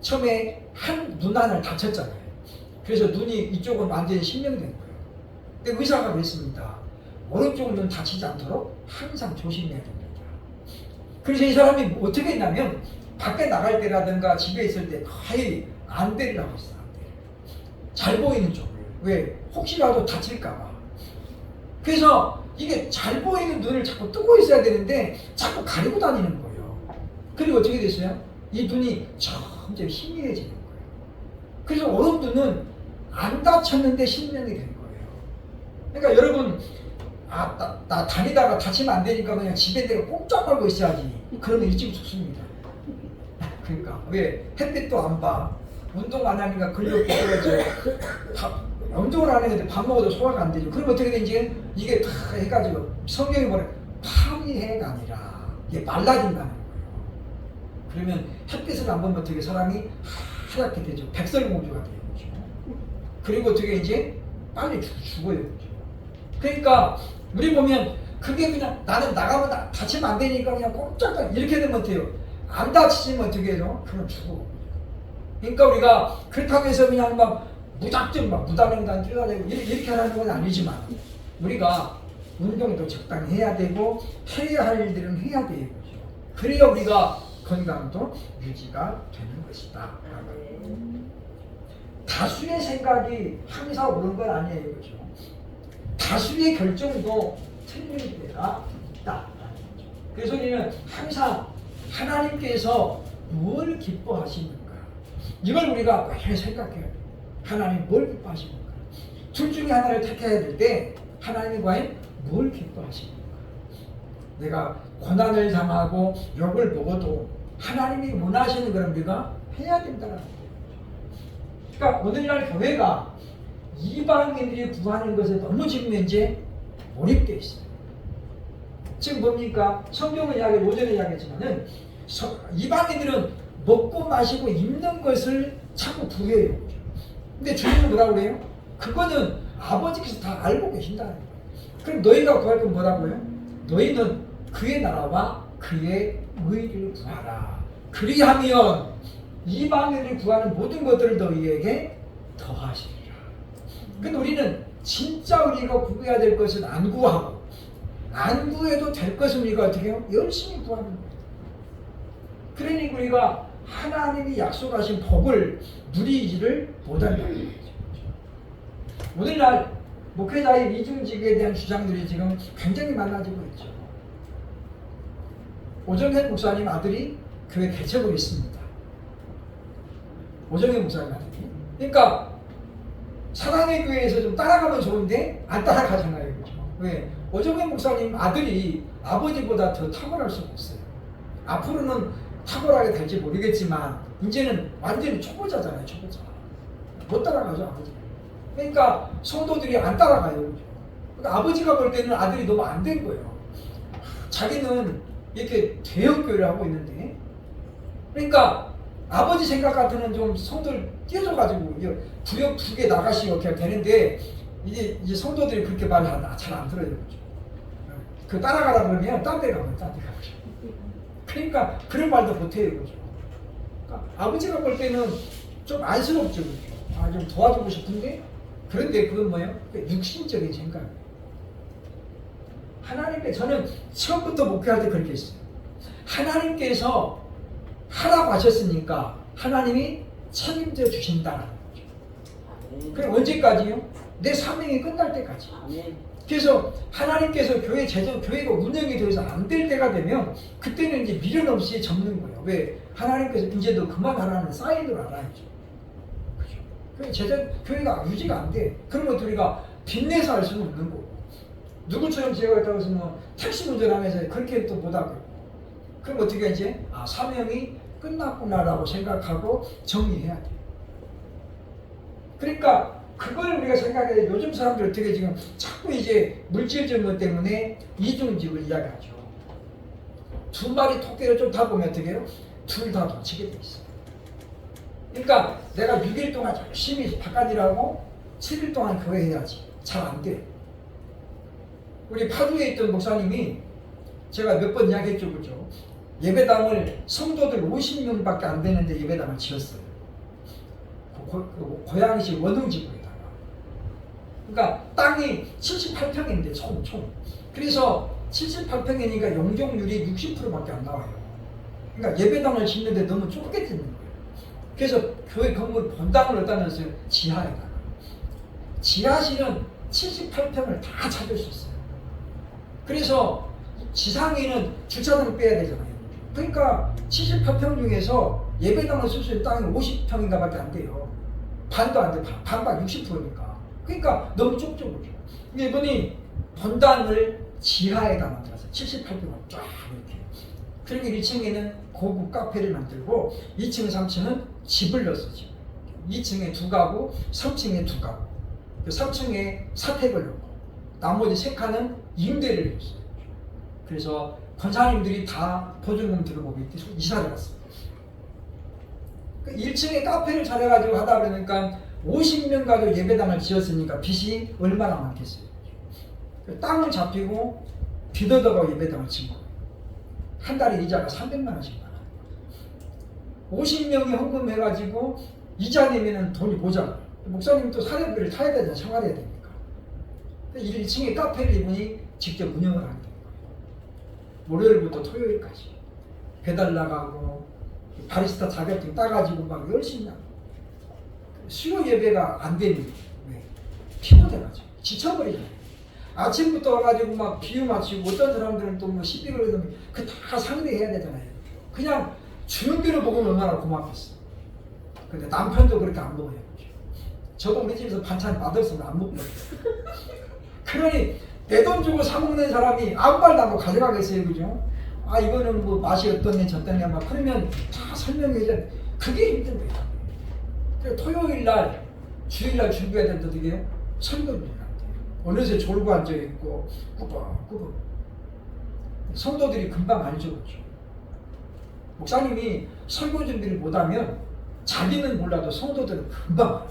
처음에 한 눈 하나를 다쳤잖아요. 그래서 눈이 이쪽은 완전히 실명된 거예요. 근데 의사가 그랬습니다. 오른쪽 눈 다치지 않도록 항상 조심해야 됩니다. 그래서 이 사람이 어떻게 했냐면 밖에 나갈 때라든가 집에 있을 때 거의 안대라고 했어요. 안대. 잘 보이는 쪽을. 왜? 혹시라도 다칠까봐. 그래서 이게 잘 보이는 눈을 자꾸 뜨고 있어야 되는데 자꾸 가리고 다니는 거예요. 그리고 어떻게 됐어요? 이 눈이 점점 희미해지는 거예요. 그래서 어느 눈은 안 다쳤는데 실명이 된 거예요. 그러니까 여러분, 나 다니다가 다치면 안 되니까 그냥 집에 내가 꼼짝 말고 있어야지. 그러면 일찍 죽습니다. 그러니까 왜 햇빛도 안 봐, 운동 안 하니까 근력 떨어져, 운동을 안 했는데 밥 먹어도 소화가 안 되죠. 그럼 어떻게 되는지 이게 다 해가지고 성경이 뭐래, 파리해가 아니라 이게 말라진다는 거예요. 그러면 햇빛을 안 보면 어떻게 사람이 하얗게 되죠. 백설공주가 되는 거죠. 그리고 어떻게 이제 빨리 죽어요. 그러니까 우리 보면 그게 그냥 나는 나가면 다치면 안 되니까 그냥 꼼짝 이렇게 되면 어때요? 안 다치면 어떻게 해요? 그럼 죽어. 그러니까 우리가 그렇다고 해서 그냥 막 무작정 막 무단횡단 뛰어다니고 이렇게 하는 건 아니지만 우리가 운동도 적당히 해야 되고 해야 할 일들은 해야 되는 거죠. 그래야 우리가 건강도 유지가 되는 것이다. 다수의 생각이 항상 옳은 건 아니에요. 그렇죠? 다수의 결정도 틀릴 때가 있다. 그래서 우리는 항상 하나님께서 뭘 기뻐하시는가, 이걸 우리가 매일 생각해야 돼요. 하나님 뭘 기뻐하시는가. 둘 중에 하나를 택해야 될 때 하나님이 과연 뭘 기뻐하시는가. 내가 고난을 당하고 욕을 먹어도 하나님이 원하시는 걸 우리가 해야 된다는 거예요. 그러니까 오늘날 교회가 이방인들이 구하는 것에 너무 지금 이제 몰입되어 있어요. 지금 뭡니까? 성경은 오전에 이야기했지만은 이방인들은 먹고 마시고 입는 것을 자꾸 구해요. 근데 주님은 뭐라고 그래요? 그거는 아버지께서 다 알고 계신다는 거예요. 그럼 너희가 구할 건 뭐라고요? 너희는 그의 나라와 그의 의를 구하라. 그리하면 이방인들이 구하는 모든 것들을 너희에게 더하시리라. 근데 우리는 진짜 우리가 구해야 될 것은 안 구하고, 안 구해도 될 것은 우리가 어떻게 해요? 열심히 구하는 거예요. 그러니 우리가 하나님이 약속하신 복을 누리지를 못한다는 거죠. 오늘날 목회자의 이중직에 대한 주장들이 지금 굉장히 많아지고 있죠. 오정현 목사님 아들이 교회 개척을 했습니다. 오정현 목사님 아들이. 그러니까 사랑의 교회에서 좀 따라가면 좋은데 안 따라가잖아요. 그렇죠? 왜? 오정현 목사님 아들이 아버지보다 더 탁월할 수가 없어요. 앞으로는 탁월하게 될지 모르겠지만 이제는 완전히 초보자잖아요. 초보자. 못 따라가죠, 아버지가. 그러니까 성도들이 안 따라가요. 그렇죠? 그러니까 아버지가 볼 때는 아들이 너무 안 된 거예요. 자기는 이렇게 대형교회를 하고 있는데, 그러니까 아버지 생각 같으면 좀 성도를 띄워줘가지고 구역 2개 나가시고 이렇게 되는데, 이제 성도들이 그렇게 말을 잘 안 들어요. 그렇죠? 그 따라가라 그러면 딴 데 가면 딴 데 가죠. 그러니까 그런 말도 못해요. 그렇죠? 그러니까 아버지가 볼 때는 좀 안쓰럽죠. 그렇죠? 좀 도와주고 싶은데, 그런데 그건 뭐예요? 육신적인 생각이에요. 하나님께, 저는 처음부터 목회할 때 그렇게 했어요. 하나님께서 하라고 하셨으니까 하나님이 책임져 주신다는 거죠. 그럼 언제까지요? 내 사명이 끝날 때까지. 그래서 하나님께서 교회가 운영이 되어서 안 될 때가 되면 그때는 이제 미련 없이 접는 거예요. 왜? 하나님께서 이제 너 그만하라는 사인을 알아야죠. 그죠? 교회가 유지가 안 돼. 그러면 우리가 빚내서 할 수는 없는 거고. 누구처럼 제가 있다고 해서 뭐 택시 운전하면서 그렇게 또 못하고. 그럼 어떻게 이제 사명이 끝났구나라고 생각하고 정리해야 돼. 그러니까 그걸 우리가 생각해야 돼. 요즘 사람들 어떻게 지금 자꾸 이제 물질적인 것 때문에 이중직을 이야기하죠. 두 마리 토끼를 좀 타보면 어떻게 해요? 둘 다 놓치게 돼 있어요. 그러니까 내가 6일 동안 열심히 바깥 일하고 7일 동안 교회 해야지. 잘 안 돼. 우리 파주에 있던 목사님이 제가 몇 번 이야기했죠. 그죠? 예배당을 성도들 50명밖에 안 되는데 예배당을 지었어요. 고양시 원흥지구에다가. 그러니까 땅이 78평인데 총. 그래서 78평이니까 용적률이 60%밖에 안 나와요. 그러니까 예배당을 짓는데 너무 좁게 짓는 거예요. 그래서 교회 건물 본당을 얻다면서요. 지하에다가. 지하실은 78평을 다 찾을 수 있어요. 그래서 지상에는 주차장 빼야 되잖아요. 그러니까 78평 중에서 예배당을 쓸 수 있는 땅이 50평인가 밖에 안 돼요. 반도 안 돼. 반반 60%니까. 그러니까 너무 좁죠. 이분이 본당을 지하에다 만들어서 78평을 쫙 이렇게. 그리고 1층에는 고급 카페를 만들고 2층, 3층은 집을 넣었어요. 2층에 2가구, 3층에 2가구. 3층에 사택을 넣고 나머지 3칸은 임대를 했어요. 그래서 권사님들이 다 보증금 들어보고 이사를 갔습니다. 1층에 카페를 차려가지고 하다 보니까 50명 가족 예배당을 지었으니까 빚이 얼마나 많겠어요. 땅을 잡히고 빚 얻어가고 예배당을 지은 거예요. 한 달에 이자가 300만 원씩 나와요. 50명이 헌금해가지고 이자 내면은 돈이 모자라요. 목사님도 사례비를 타야 되잖아요. 생활해야 되니까. 1층에 카페를 이분이 직접 운영을 하게 된 거예요. 월요일부터 토요일까지 배달 나가고 바리스타 자격증 따가지고 막 열심히 하고 수요 예배가 안 되는 왜? 피곤해가지고 지쳐버리잖아요. 아침부터 와가지고 막 비유 맞추고 어떤 사람들은 또 뭐 시비 걸으면 그 다 상대해야 되잖아요. 그냥 주는 대로 먹으면 얼마나 고맙겠어. 근데 남편도 그렇게 안 먹어요. 저도 우리 집에서 반찬 맛없으면 안 먹거든요. 그러니 내 돈 주고 사 먹는 사람이 아무 말도 안 하고 가져가겠어요, 그죠? 아 이거는 뭐 맛이 어떻네 저떻네 막 그러면 다 설명해줘. 그게 힘든 거예요. 그래서 토요일 날, 주일 날 준비해야 되는데 어떻게 설교 준비를 안 돼요. 어느새 졸고 앉아 있고 꾸벅꾸벅. 성도들이 금방 알죠, 그죠? 목사님이 설교 준비를 못하면 자기는 몰라도 성도들은 금방 알아요.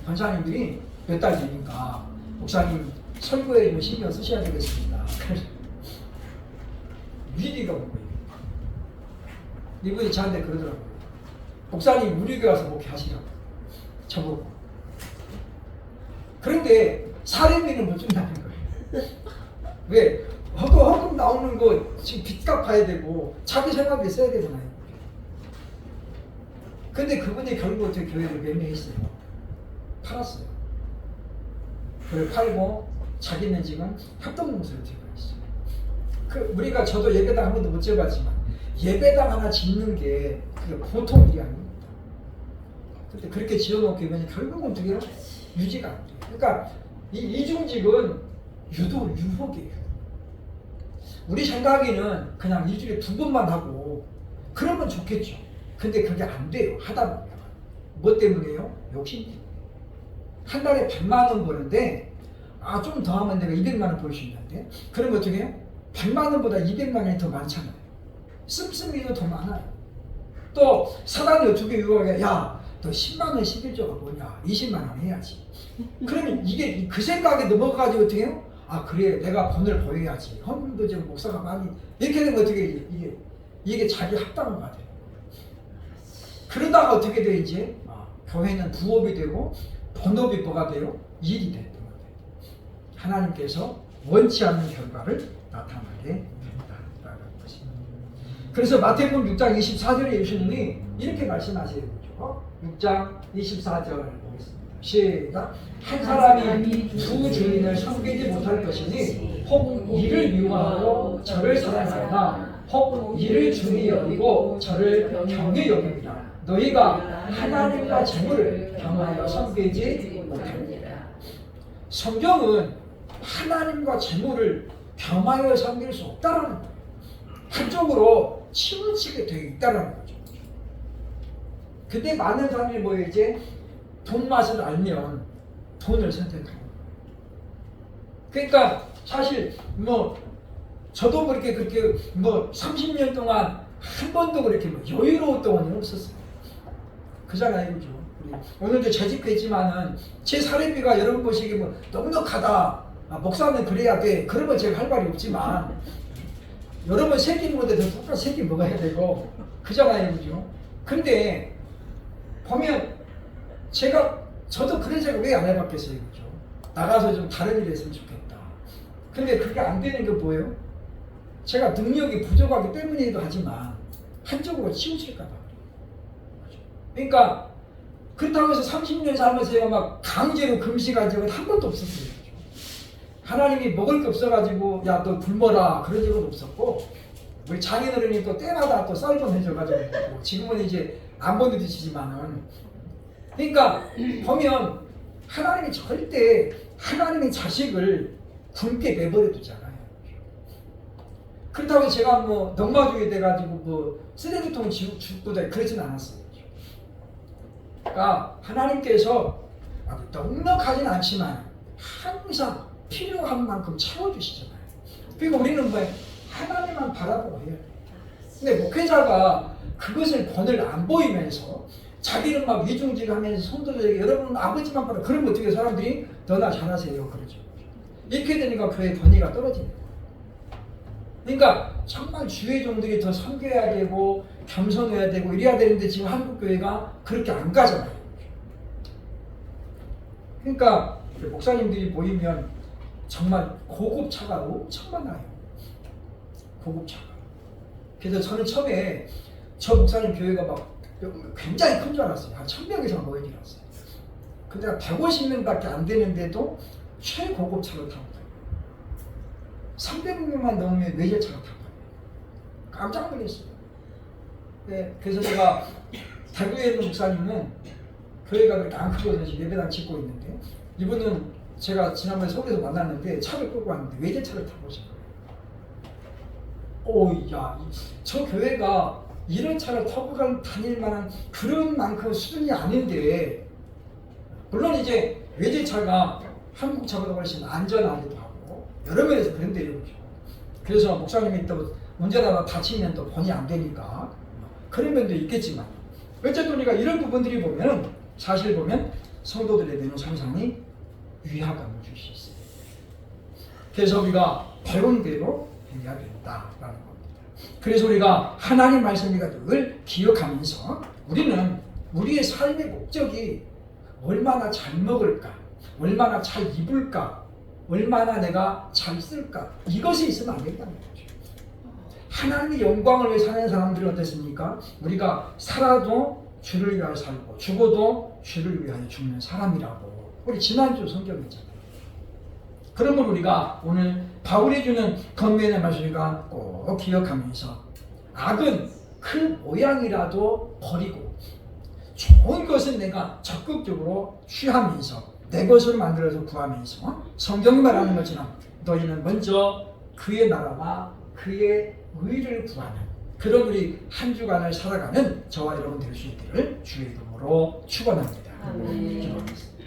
권사님들이 몇 달 뒤니까 목사님 설교에 좀 신경 쓰셔야 되겠습니다. 위기가 온 거예요. 이분이 저한테 그러더라고요. 목사님 우리 교회 와서 목회하시라고 저보고. 그런데 사례비는 못 준다는 거예요. 왜? 허금 나오는 거 지금 빚 갚아야 되고 자기 생활비 써야 되잖아요. 근데 그분이 결국 어떻게 교회를 매매했어요. 팔았어요. 그걸 팔고 자기는 지금 합동공사를 들고 있어요. 우리가 저도 예배당 한 번도 못 지어봤지만 예배당 하나 짓는 게 그게 보통 일이 아닙니다. 근데 그렇게 지어놓게 되면 결국은 어떻게 해요? 유지가 안 돼요. 그러니까 이 이중직은 유혹이에요. 우리 생각에는 그냥 일주일에 2번만 하고 그러면 좋겠죠. 근데 그게 안 돼요. 하다 보면. 뭐 때문에요? 욕심 때문에. 한 달에 100만 원 버는데 좀 더 하면 내가 200만 원 벌 수 있는데 그러면 어떻게 해요? 100만 원보다 200만 원이 더 많잖아요. 씀씀이도 더 많아요. 또 사단이 어떻게 유혹해? 야, 너 10만 원 11조가 뭐냐? 20만 원 해야지. 그러면 이게 그 생각에 넘어가가지고 어떻게 해요? 그래 내가 돈을 보여야지. 헌금도 좀 목사가 많이 이렇게 되면 어떻게 이게 자기 합당화가 돼요. 그러다가 어떻게 돼 이제 교회는 부업이 되고 본업이 뭐가 돼요? 일이 되는 거예요. 하나님께서 원치 않는 결과를 나타나게 된다라는 것입니다. 그래서 마태복음 6장 24절에 예수님이 이렇게 말씀하세요. 그렇죠? 6장 24절 보겠습니다. 시작. 한 사람이 두 주인을 섬기지 못할 것이니 혹 이를 미워하고 저를 사랑하거나 혹 이를 중히 여기고 저를 경히 여깁니다. 너희가 하나님과 재물을 겸하여 섬기지 못합니다. 성경은 하나님과 재물을 겸하여 섬길 수 없다라는 거예요. 한쪽으로 치우치게 되어 있다라는 거죠. 근데 많은 사람들이 뭐예요? 이제 돈 맛을 알면 돈을 선택하는 거예요. 그러니까 사실 저도 그렇게 30년 동안 한 번도 그렇게 여유로웠던 적이 없었어요. 그잖아요, 그죠? 오늘도 재직했지만은 제 사례비가 여러분 보시기에 넉넉하다. 목사는 그래야 돼. 그러면 제가 할 말이 없지만 여러분 새끼 먹어도 똑같이 새끼 먹어야 되고 그잖아요, 그죠? 근데 보면 저도 그런 생각 왜 안 해봤겠어요, 그죠? 나가서 좀 다른 일 했으면 좋겠다. 근데 그게 안 되는 게 뭐예요? 제가 능력이 부족하기 때문이기도 하지만 한쪽으로 치우칠까 봐. 그러니까 그렇다고 해서 30년 살면서 막 강제로 금식한 적은 한 번도 없었어요. 하나님이 먹을 게 없어가지고 야 너 굶어라 그런 적은 없었고, 우리 장인어른이 또 때마다 또 쌀도 해줘가지고 지금은 이제 안 보내주시지만은, 그러니까 보면 하나님이 절대 하나님의 자식을 굶게 내버려 두잖아요. 그렇다고 제가 뭐 넉마주에 돼가지고 뭐 쓰레기통 줍고 그러진 않았어요. 그러니까 하나님께서 넉넉하진 않지만 항상 필요한 만큼 채워주시잖아요. 그러니까 우리는 뭐 하나님만 바라보고 해야 돼요. 근데 목회자가 그것을 본을 안 보이면서 자기는 막 위중직하면서 성도들에게 여러분 아버지만 바라, 그러면 어떻게 사람들이 너나 잘하세요 그러죠. 이렇게 되니까 교회 권위가 떨어지는 거예요. 그러니까 정말 주의 종들이 더 섬겨야 되고 겸손해야 되고 이래야 되는데 지금 한국 교회가 그렇게 안 가잖아요. 그러니까 목사님들이 모이면 정말 고급 차가 엄청 많아요. 고급 차가. 그래서 저는 처음에 저 목사님 교회가 막 굉장히 큰 줄 알았어요. 한 1000명 이상 모인 줄 알았어요. 근데 150명밖에 안 되는데도 최고급 차를 타고 가요. 300명만 넘으면 외제차를 타고 가요. 깜짝 놀랐어요. 네, 그래서 제가 대구에 있는 목사님은 교회가 그렇게 안 크거든요. 예배당 짓고 있는데, 이분은 제가 지난번에 서울에서 만났는데 차를 끌고 왔는데 외제차를 타고 오신 거예요. 야, 저 교회가 이런 차를 타고 다닐 만한 그런 만큼 수준이 아닌데, 물론 이제 외제차가 한국 차보다 훨씬 안전하기도 하고 여러 면에서 그런 데이죠. 그래서 목사님이 또 운전하다 다치면 또 본의 안 되니까 그런 면도 있겠지만, 어쨌든 우리가 이런 부분들이 보면은 사실 보면 성도들에게는 상당히 위화감을 줄 수 있어요. 그래서 우리가 배운 대로 해야 된다라는 겁니다. 그래서 우리가 하나님 말씀을 늘 기억하면서 우리는 우리의 삶의 목적이 얼마나 잘 먹을까, 얼마나 잘 입을까, 얼마나 내가 잘 쓸까, 이것이 있으면 안 된다는 거죠. 하나님의 영광을 위해 사는 사람들은 어떻습니까? 우리가 살아도 주를 위하여 살고 죽어도 주를 위하여 죽는 사람이라고 우리 지난주 성경에 있잖아요. 그러면 우리가 오늘 바울이 주는 권면의 말씀을 꼭 기억하면서 악은 그 모양이라도 버리고 좋은 것은 내가 적극적으로 취하면서 내 것으로 만들어서 구하면서 성경이 말하는 것처럼 너희는 먼저 그의 나라와 그의 의를 구하는 그런 우리 한 주간을 살아가는 저와 여러분 될 수 있기를 주의 이름으로 축원합니다. 아멘. 기도하겠습니다.